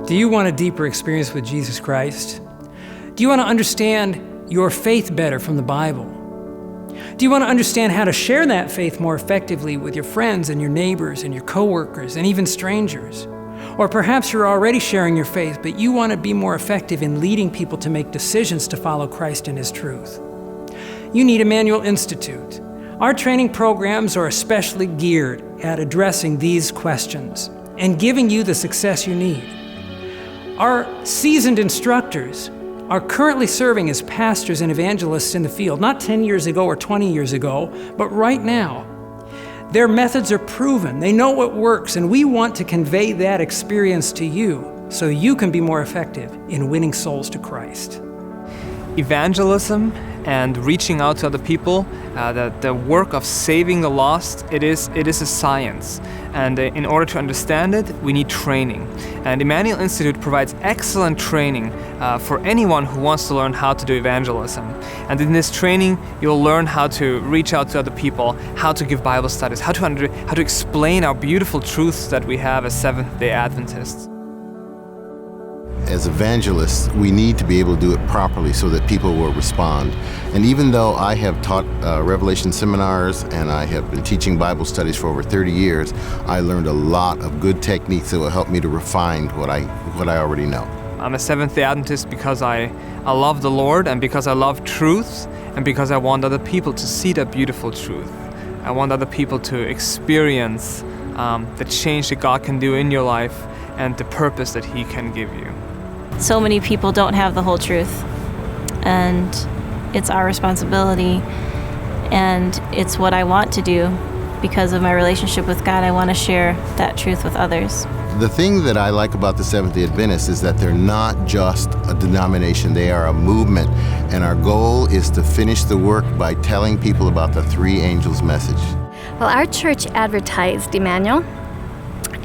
Do you want a deeper experience with Jesus Christ? Do you want to understand your faith better from the Bible? Do you want to understand how to share that faith more effectively with your friends and your neighbors and your coworkers and even strangers? Or perhaps you're already sharing your faith, but you want to be more effective in leading people to make decisions to follow Christ and His truth. You need Emmanuel Institute. Our training programs are especially geared at addressing these questions and giving you the success you need. Our seasoned instructors are currently serving as pastors and evangelists in the field, not 10 years ago or 20 years ago, but right now. Their methods are proven, they know what works, and we want to convey that experience to you so you can be more effective in winning souls to Christ. Evangelism and reaching out to other people, the work of saving the lost, it is a science. And in order to understand it, we need training. And Emmanuel Institute provides excellent training for anyone who wants to learn how to do evangelism. And in this training, you'll learn how to reach out to other people, how to give Bible studies, how to explain our beautiful truths that we have as Seventh-day Adventists. As evangelists, we need to be able to do it properly so that people will respond. And even though I have taught Revelation seminars and I have been teaching Bible studies for over 30 years, I learned a lot of good techniques that will help me to refine what I already know. I'm a Seventh-day Adventist because I love the Lord and because I love truth and because I want other people to see that beautiful truth. I want other people to experience the change that God can do in your life and the purpose that He can give you. So many people don't have the whole truth, and it's our responsibility, and it's what I want to do because of my relationship with God. I want to share that truth with others. The thing that I like about the Seventh-day Adventists is that they're not just a denomination, they are a movement, and our goal is to finish the work by telling people about the three angels' message. Well, our church advertised Emmanuel,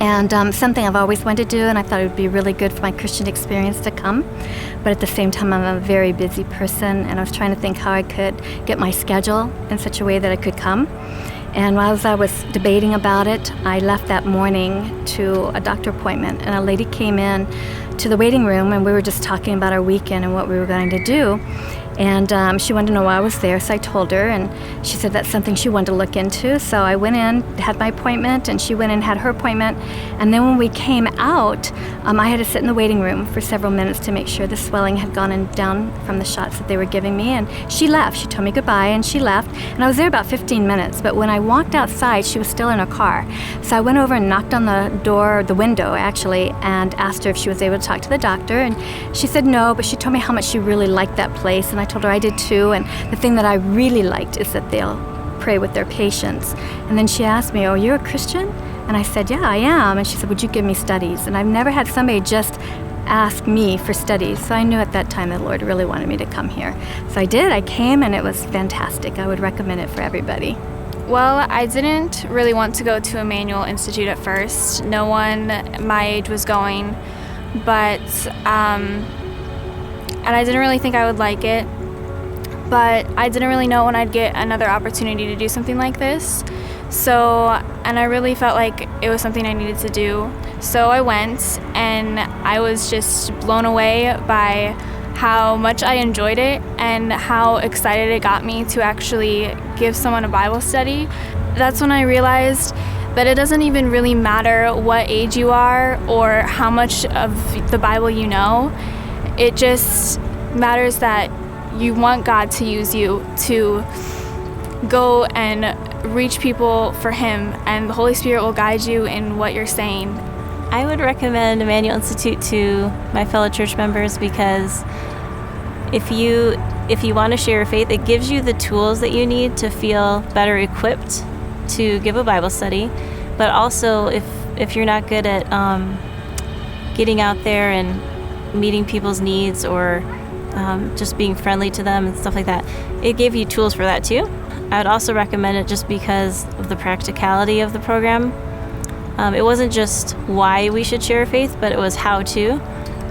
and something I've always wanted to do, and I thought it would be really good for my Christian experience to come. But at the same time, I'm a very busy person, and I was trying to think how I could get my schedule in such a way that I could come. And as I was debating about it, I left that morning to a doctor appointment, and a lady came in to the waiting room, and we were just talking about our weekend and what we were going to do. And she wanted to know why I was there, so I told her, and she said that's something she wanted to look into. So I went in, had my appointment, and she went in and had her appointment. And then when we came out, I had to sit in the waiting room for several minutes to make sure the swelling had gone down from the shots that they were giving me. And she left. She told me goodbye, and she left. And I was there about 15 minutes, but when I walked outside, she was still in her car. So I went over and knocked on the door, the window actually, and asked her if she was able to talk to the doctor. And she said no, but she told me how much she really liked that place, and I told her I did too. And the thing that I really liked is that they'll pray with their patients. And then she asked me, "Oh, you're a Christian?" And I said, "Yeah, I am." And she said, "Would you give me studies?" And I've never had somebody just ask me for studies. So I knew at that time the Lord really wanted me to come here. So I did. I came, and it was fantastic. I would recommend it for everybody. Well, I didn't really want to go to Emmanuel Institute at first. No one my age was going, but and I didn't really think I would like it. But I didn't really know when I'd get another opportunity to do something like this. So, and I really felt like it was something I needed to do. So I went, and I was just blown away by how much I enjoyed it and how excited it got me to actually give someone a Bible study. That's when I realized that it doesn't even really matter what age you are or how much of the Bible you know. It just matters that you want God to use you to go and reach people for Him, and the Holy Spirit will guide you in what you're saying. I would recommend Emmanuel Institute to my fellow church members because if you want to share your faith, it gives you the tools that you need to feel better equipped to give a Bible study. But also, if you're not good at getting out there and meeting people's needs or just being friendly to them and stuff like that, it gave you tools for that too. I would also recommend it just because of the practicality of the program. It wasn't just why we should share faith, but it was how to,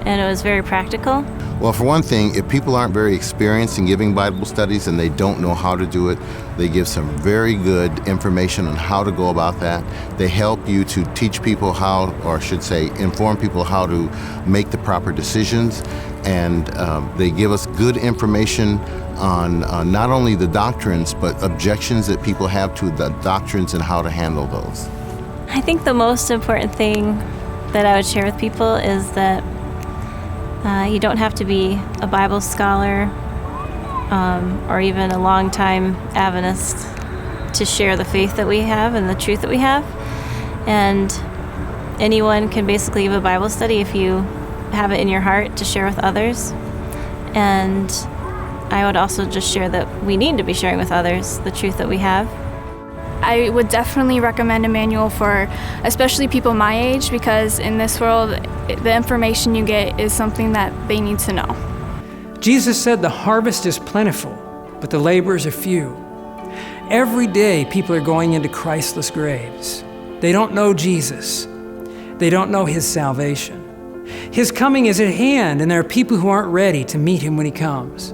and it was very practical. Well, for one thing, if people aren't very experienced in giving Bible studies and they don't know how to do it, they give some very good information on how to go about that. They help you to teach people how, or I should say, inform people how to make the proper decisions. And they give us good information on not only the doctrines, but objections that people have to the doctrines and how to handle those. I think the most important thing that I would share with people is that you don't have to be a Bible scholar or even a long-time Adventist to share the faith that we have and the truth that we have. And anyone can basically give a Bible study if you have it in your heart to share with others. And I would also just share that we need to be sharing with others the truth that we have. I would definitely recommend Emmanuel for especially people my age, because in this world, the information you get is something that they need to know. Jesus said the harvest is plentiful, but the laborers are few. Every day, people are going into Christless graves. They don't know Jesus. They don't know his salvation. His coming is at hand, and there are people who aren't ready to meet him when he comes.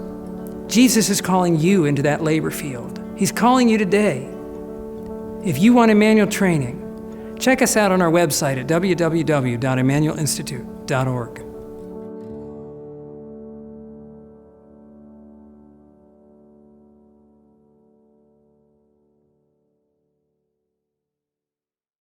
Jesus is calling you into that labor field. He's calling you today. If you want Emmanuel training, check us out on our website at www.emmanuelinstitute.org.